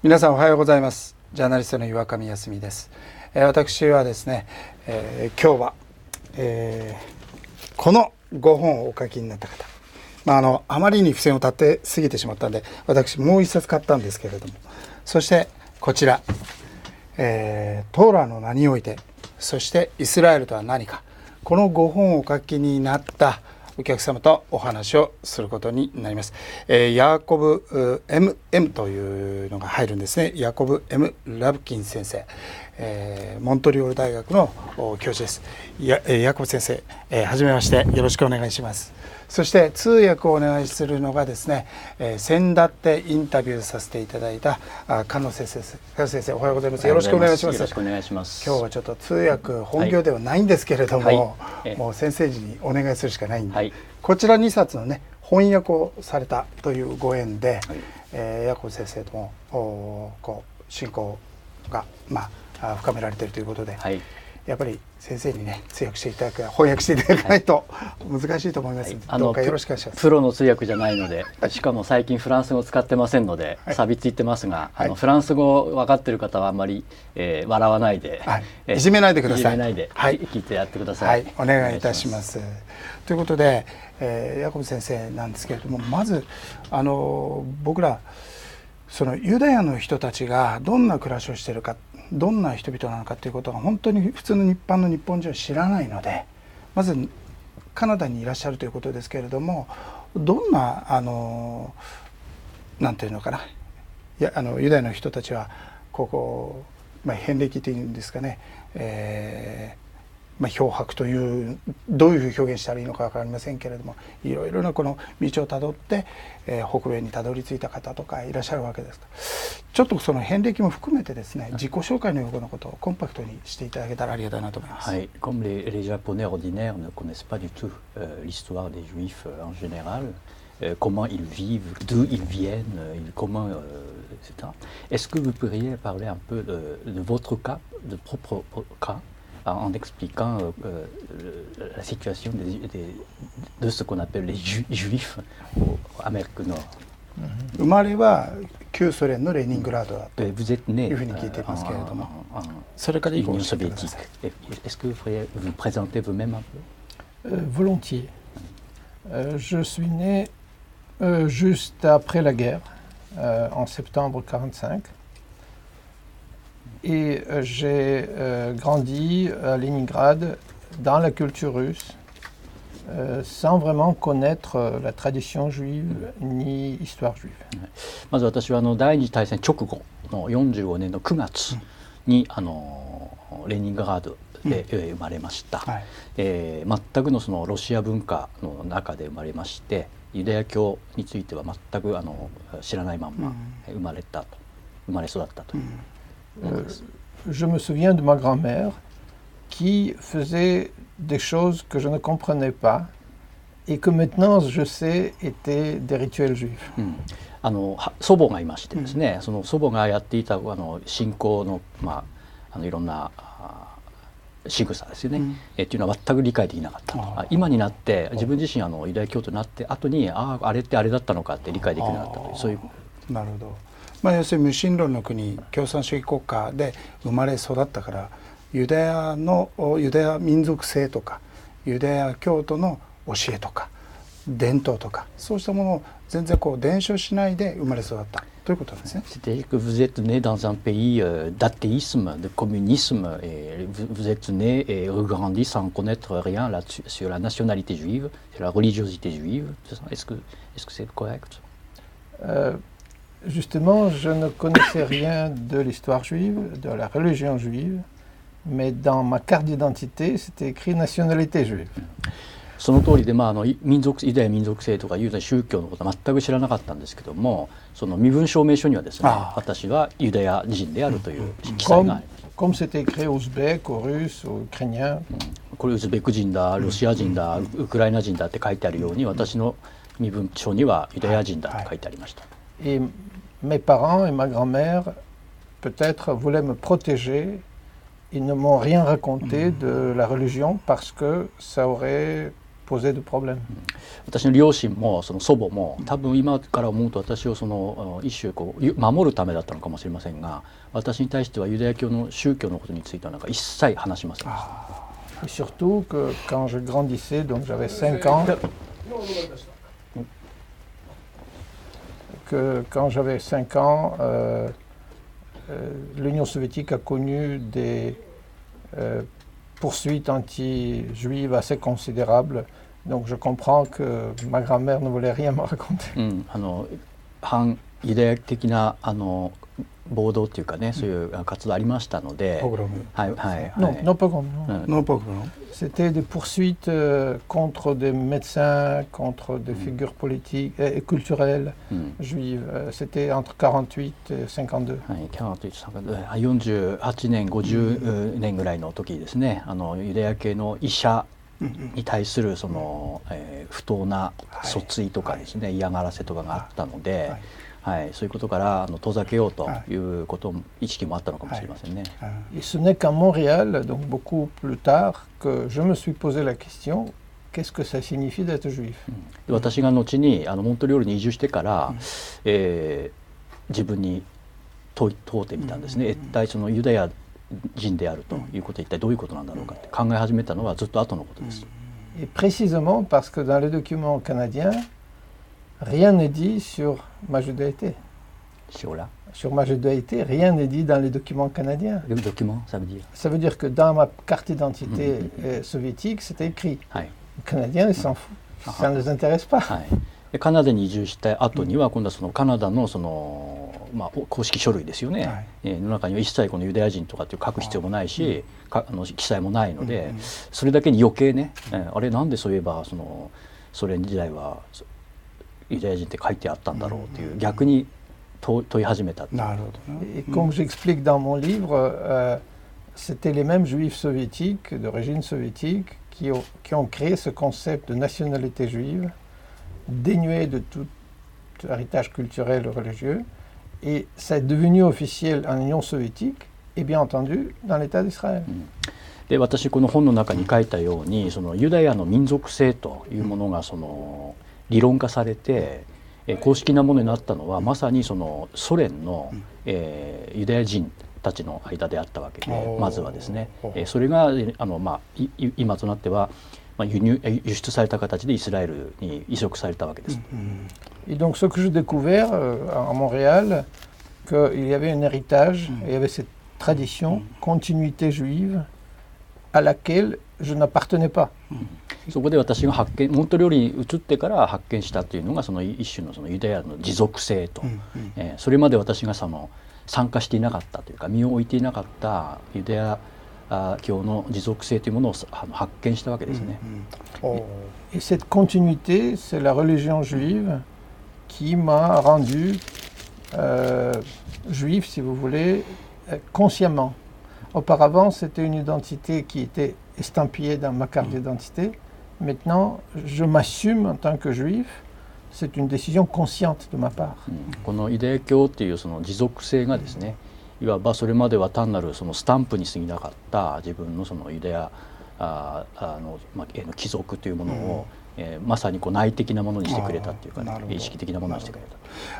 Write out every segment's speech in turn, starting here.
皆さんおはようございます。ジャーナリストの岩上康美です。私はですね、今日は、この5本をお書きになった方、あまりに付箋を立てすぎてしまったんで、私もう一冊買ったんですけれども、そしてこちら、トーラの名において、そしてイスラエルとは何か、この5本をお書きになったお客様とお話をすることになります。ヤーコブ M というのが入るんですね。ヤーコブ M ラブキン先生、モントリオール大学の教授です。ヤーコブ先生、はじめましてよろしくお願いします。そして通訳をお願いするのがですね、先だってインタビューさせていただいた菅野先生です。菅野先生、おはようございます。よろしくお願いします。よろしくお願いします。今日はちょっと通訳本業ではないんですけれども、もう先生時にお願いするしかないんで、こちら2冊のね翻訳をされたというご縁で、ヤコブ先生ともこう親交が深められているということで、やっぱり先生にね通訳していただく、翻訳していただかないと難しいと思いますので、どうかよろしくお願いします。プロの通訳じゃないので、しかも最近フランス語を使ってませんので、錆びついてますが、フランス語分かってる方はあんまり、笑わないで、いじめないでください。いじめないで、聞いてやってください。お願いいたします。ということで、ヤコブ先生なんですけれども、まず僕らそのユダヤの人たちがどんな暮らしをしているか、どんな人々なのかということが本当に普通の一般の日本人は知らないので、まずカナダにいらっしゃるということですけれども、どんななんていうのかな、ユダヤの人たちは遍歴というんですかね、漂白というどういう表現したらいいのか分かりませんけれども、いろいろなこの道をたどって、北米にたどり着いた方とかいらっしゃるわけです。ちょっとその遍歴も含めてですね、自己紹介のようなことをコンパクトにしていただけたらありがたいなと思います。Comme les Japonais ordinaires ne connaissent pas du tout l'histoire des Juifs en général, comment ils vivent, d'où ils viennent, comment, etc. Est-ce que vous pourriez parler un peu de votre cas, de propre cas, en expliquant la situation de ce qu'on appelle les Juifs en Amérique du Nord? 生まれは旧ソ連のレニングラードだという Vous êtes né ふうに聞いていますけれども、 Union soviétique. Est-ce que vous pourriez vous présenter vous-même un peu? Volontiers. Je suis né juste après la guerre, en septembre 1945. Et j'ai grandi à Leningrad dans la culture russe, sans vraiment connaître la tradition juive ni histoire juive. まず私は第二次大戦直後の45年の9月にレニングラードで生まれました。全くのそのロシア文化の中で生まれまして、ユダヤ教については全く知らないまま生まれ育ったという。Je me souviens de ma grand-mère qui faisait des choses que je ne comprenais pas et que maintenant je sais étaient des rituels juifs. 祖母がいましてですね、その祖母がやっていた信仰のいろんな仕草ですよね、っていうのは全く理解できなかったと。今になって自分自身ユダヤ教徒になって後にあれってあれだったのかって理解できなかったという、そういう。なるほど。要するに無神論の国、共産主義国家で生まれ育ったから、ユダヤ民族性とかユダヤ教徒の教えとか伝統とか、そうしたものを全然伝承しないで生まれ育ったということなんですね。C'est-à-dire que vous êtes né dans un pays d'athéisme, de communisme, et vous êtes né et regrandi sans connaître rien là-dessus, sur la nationalité juive, sur la religiosité juive. Est-ce que c'est correct? Justement, je ne connaissais rien de l'histoire juive, de la religion juive, mais dans ma carte d'identité, c'était écrit nationalité juive. その通りで、ユダヤ民族性とかユダヤ宗教のことは全く知らなかったんですけども、その身分証明書にはですね、私はユダヤ人であるという記載があります。Comme c'était écrit aux Ouzbeks, aux Russes, aux Ukrainiens. これウズベク人だ、ロシア人だ、ウクライナ人だって書いてあるように、私の身分証にはユダヤ人だって書いてありました。Et mes parents et ma grand-mère, peut-être, voulaient me protéger. Ils ne m'ont rien raconté de la religion parce que ça aurait poser de problème. 私の両親もその祖母も多分今から思うと私をその一種こう守るためだったのかもしれませんが、私に対してはユダヤ教の宗教のことについてはなんか一切話しませんでした。 Et surtout que quand je grandissais, donc j'avais 5 ans, l'Union soviétique a connu des poursuites anti-juives assez considérables. Donc je comprends que ma grand-mère ne voulait rien me raconter. 反ユダヤ的な暴動っていうかね、そういう活動ありましたので、はいはい。Non, non pas comme Non, pas comme C'était des poursuites contre des médecins, contre des figures politiques et culturelles juives. C'était entre 48 et 52. はい、48年、50年ぐらいの時ですね、ユダヤ系の医者に対するその、不当な訴追とかですね、嫌がらせとかがあったので、はい、そういうことから遠ざけようということも意識もあったのかもしれませんね。Et ce n'est qu'à Montréal, donc beaucoup plus tard, que je me suis posé la question, qu'est-ce que ça signifie d'être juif? 私が後にモントリオールに移住してから、自分に問ってみたんですね。一体そのユダヤ人であるということは一体どういうことなんだろうかって考え始めたのはずっと後のことです。Et précisément parce que dans les documents canadiens, rien n'est dit sur ma judaïté. Sur ma judaïté, rien n'est dit dans les documents canadiens. Les documents, ça veut dire? Ça veut dire que dans ma carte d'identité soviétique, c'était écrit. Les Canadiens, ils s'en foutent. Ça ne les intéresse pas. カナダに移住した後には今度はそのカナダのその公式書類ですよね。の中には一切このユダヤ人とかっていう書く必要もないし、記載もないので、それだけに余計ね、あれなんでそういえばそのソ連時代はユダヤ人って書いてあったんだろうっていう逆に問い始めた。Et comme j'explique dans mon livre, c'était les mêmes juifs soviétiques d'origine soviétique qui ont créé ce concept de nationalité juive, dénué de tout héritage culturel ou religieux, et ça est devenu officiel en Union soviétique et bien entendu dans l'État d'Israël. で、私この本の中に書いたように、そのユダヤの民族性というものがその理論化されて、公式なものになったのはまさにそのソ連の、ユダヤ人たちの間であったわけで、まずはですね、それが今となっては輸出された形でイスラエルに移植されたわけです。Et donc ce que j'ai découvert à Montréal, qu'il y avait un héritage, il y avait cette tradition, continuité juive, à laquelle je n'appartenais pas. そこで私がモントリオールに移ってから発見したというのがその一種のそのユダヤの持続性と、それまで私がその参加していなかったというか身を置いていなかったユダヤ教の持続性というものを発見したわけですね。Et cette continuité, c'est la religion juive qui m'a rendu juif, si vous voulez, consciemment. Auparavant, c'était une identité qui était estampillée dans ma carte d'identité. Maintenant, je m'assume en tant que juif. C'est une décision consciente de ma part. このユダヤ教っていうその持続性がですね、いわばそれまでは単なるそのスタンプに過ぎなかった自分のそのユダヤの貴族というものを、まさにこう内的なものにしてくれたっていうかね、意識的なものにしてくれ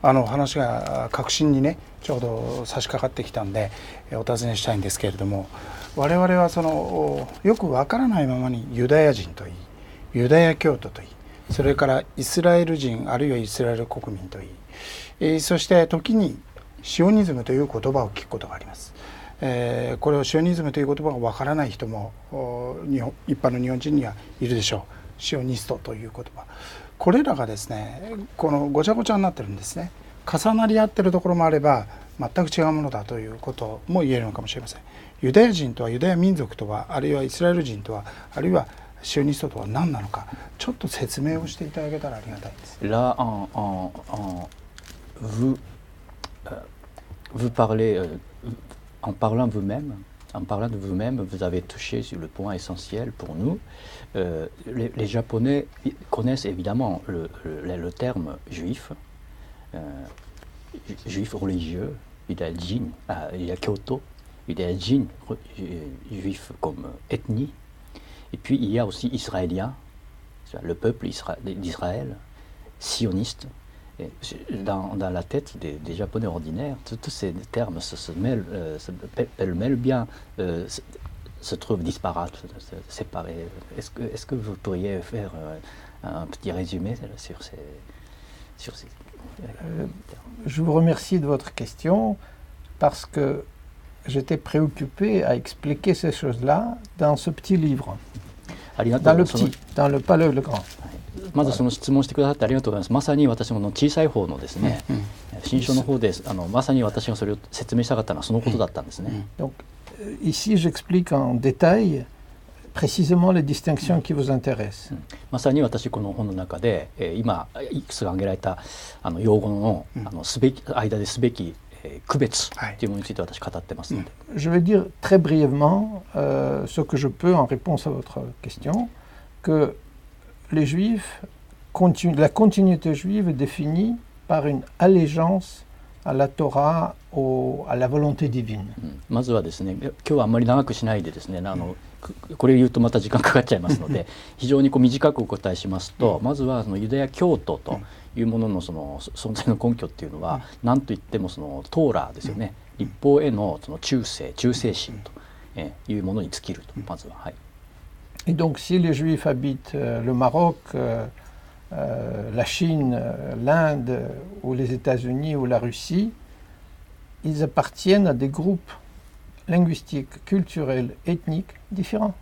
た。話が核心にねちょうど差し掛かってきたんでお尋ねしたいんですけれども、我々はそのよくわからないままにユダヤ人といいユダヤ教徒といい、それからイスラエル人あるいはイスラエル国民といい、そして時にシオニズムという言葉を聞くことがあります。これをシオニズムという言葉がわからない人も一般の日本人にはいるでしょう。シオニストという言葉、これらがですねこのごちゃごちゃになってるんですね。重なり合ってるところもあれば全く違うものだということも言えるのかもしれません。ユダヤ人とはユダヤ民族とはあるいはイスラエル人とはあるいはシオニストとは何なのか、ちょっと説明をしていただけたらありがたいです。Là, vous parlez, en parlant de vous-même, vous avez touché sur le point essentiel pour nous. Les Japonais connaissent évidemment le terme juif, juif religieux, il y a Kyoto, il y a Jin, juif comme ethnie, et puis il y a aussi israélien, le peuple d'Israël, sioniste. Et dans la tête des Japonais ordinaires, tous ces termes se mêlent, pêle-mêle bien, se trouvent disparates, séparés. Est-ce que vous pourriez faire un petit résumé sur ces Je vous remercie de votre question parce que j'étais préoccupé à expliquer ces choses-là dans ce petit livre. Dans le petit, pas le grand. まずその質問してくださってありがとうございます。まさに私も小さい方のですね、新書の方でまさに私がそれを説明したかったのはそのことだったんですね。Donc ici j'explique en détail préciséement les distinctions qui vous intéressent. まさに私この本の中で今いくつか挙げられた用語の間ですべき区別というものについて私語ってますので。Je vais dire très brièvement ce que je peux en réponse à votre question, que les Juifs, la continuité juive est définie par une allégeance à la Torah, à la volonté divine. まずはですね、今日はあんまり長くしないでですね、これを言うとまた時間かかっちゃいますので、非常に短くお答えしますと、まずはユダヤ教徒というものの存在の根拠っていうのは、何といってもトーラーですよね。立法への忠誠心というものに尽きると、まずは。はい。Et donc, si les Juifs habitent le Maroc, la Chine, l'Inde, ou les États-Unis ou la Russie, ils appartiennent à des groupes linguistiques, culturels, ethniques différents.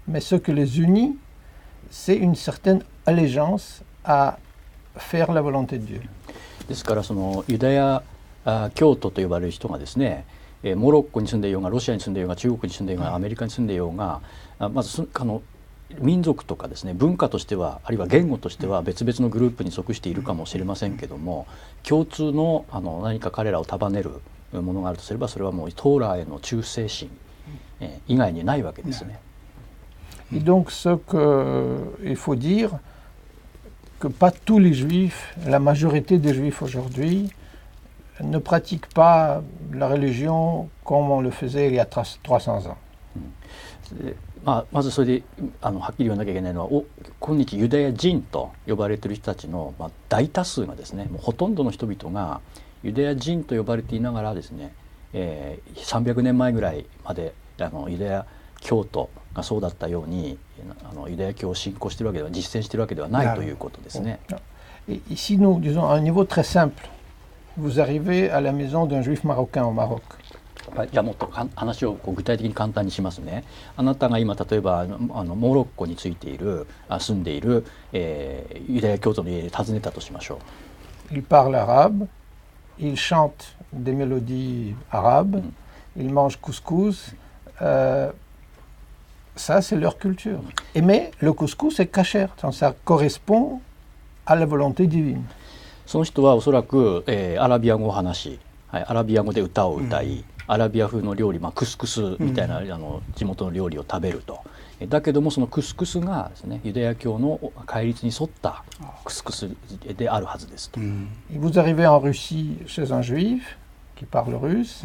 Mais ce qui les unit, c'est une certaine allégeance à faire la volonté de Dieu. ですからユダヤ教徒と呼ばれる人がですね、モロッコに住んでいようがロシアに住んでいようが中国に住んでいようがアメリカに住んでいようが、まず民族とかですね、文化としてはあるいは言語としては別々のグループに属しているかもしれませんけども、共通の何か彼らを束ねるものがあるとすれば、それはもうトーラーへの忠誠心以外にないわけですね。Et donc ce qu'il faut dire que pas tous les Juifs, la majorité des Juifs aujourd'hui ne pratiquent pas la religion comme on le faisait il y a 300 ans. まずそれではっきり言わなきゃいけないのは、今日ユダヤ人と呼ばれている人たちの大多数がですね、もうほとんどの人々がユダヤ人と呼ばれていながらですね、300年前ぐらいまでユダヤ教徒がそうだったようにユダヤ教を信仰しているわけでは、実践しているわけではないということですね。Ici nous disons à un niveau très simple. Vous arrivez à la maison d'un juif marocain au Maroc. じゃあもっと話を具体的に簡単にしますね。あなたが今例えばモロッコに住んでいる、ユダヤ教徒の家に訪ねたとしましょう。Il parle arabe, il chante des mélodies arabes, il mange couscous. Ça c'est leur culture. Mais le couscous est kasher, ça correspond à la volonté divine. その人はおそらく、アラビア語を話し、アラビア語で歌を歌い、アラビア風の料理、クスクスみたいな地元の料理を食べると。だけどもそのクスクスがですね、ユダヤ教の戒律に沿ったクスクスであるはずですと。Vous arrivez en Russie chez un juif qui parle russe,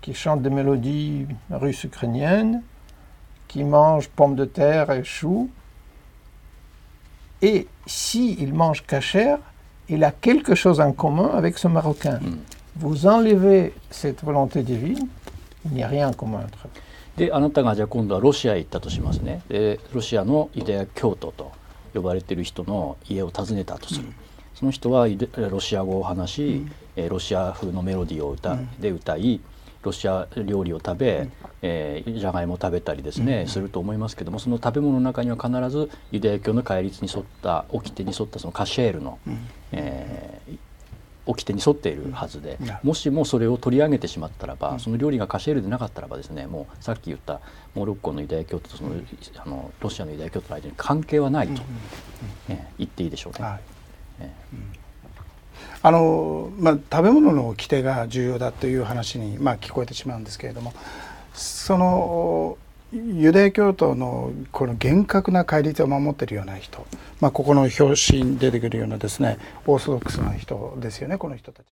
qui chante des mélodies russes ukrainiennes, qui mange pommes de terre et choux. Et s'il mange kasher, il a quelque chose en commun avec ce Marocain. Vous enlevez cette volonté divine, il n'y a rien en commun entre eux. であなたがじゃあ今度はロシアへ行ったとしますね。でロシアのユダヤ教徒と呼ばれている人の家を訪ねたとする。その人はロシア語を話し、ロシア風のメロディーを歌い、ロシア料理を食べ、じゃがいもを食べたりですね、すると思いますけども、その食べ物の中には必ずユダヤ教の戒律に沿った掟に沿ったそのカシェールの、掟に沿っているはずで、もしもそれを取り上げてしまったらば、その料理がカシェールでなかったらばですね、もうさっき言ったモロッコのユダヤ教徒とロシアのユダヤ教徒の間に関係はないと、言っていいでしょうね。食べ物の掟が重要だという話に聞こえてしまうんですけれども、そのユダヤ教徒のこの厳格な戒律を守っているような人、ここの表紙に出てくるようなですね、オーソドックスな人ですよね、この人たち。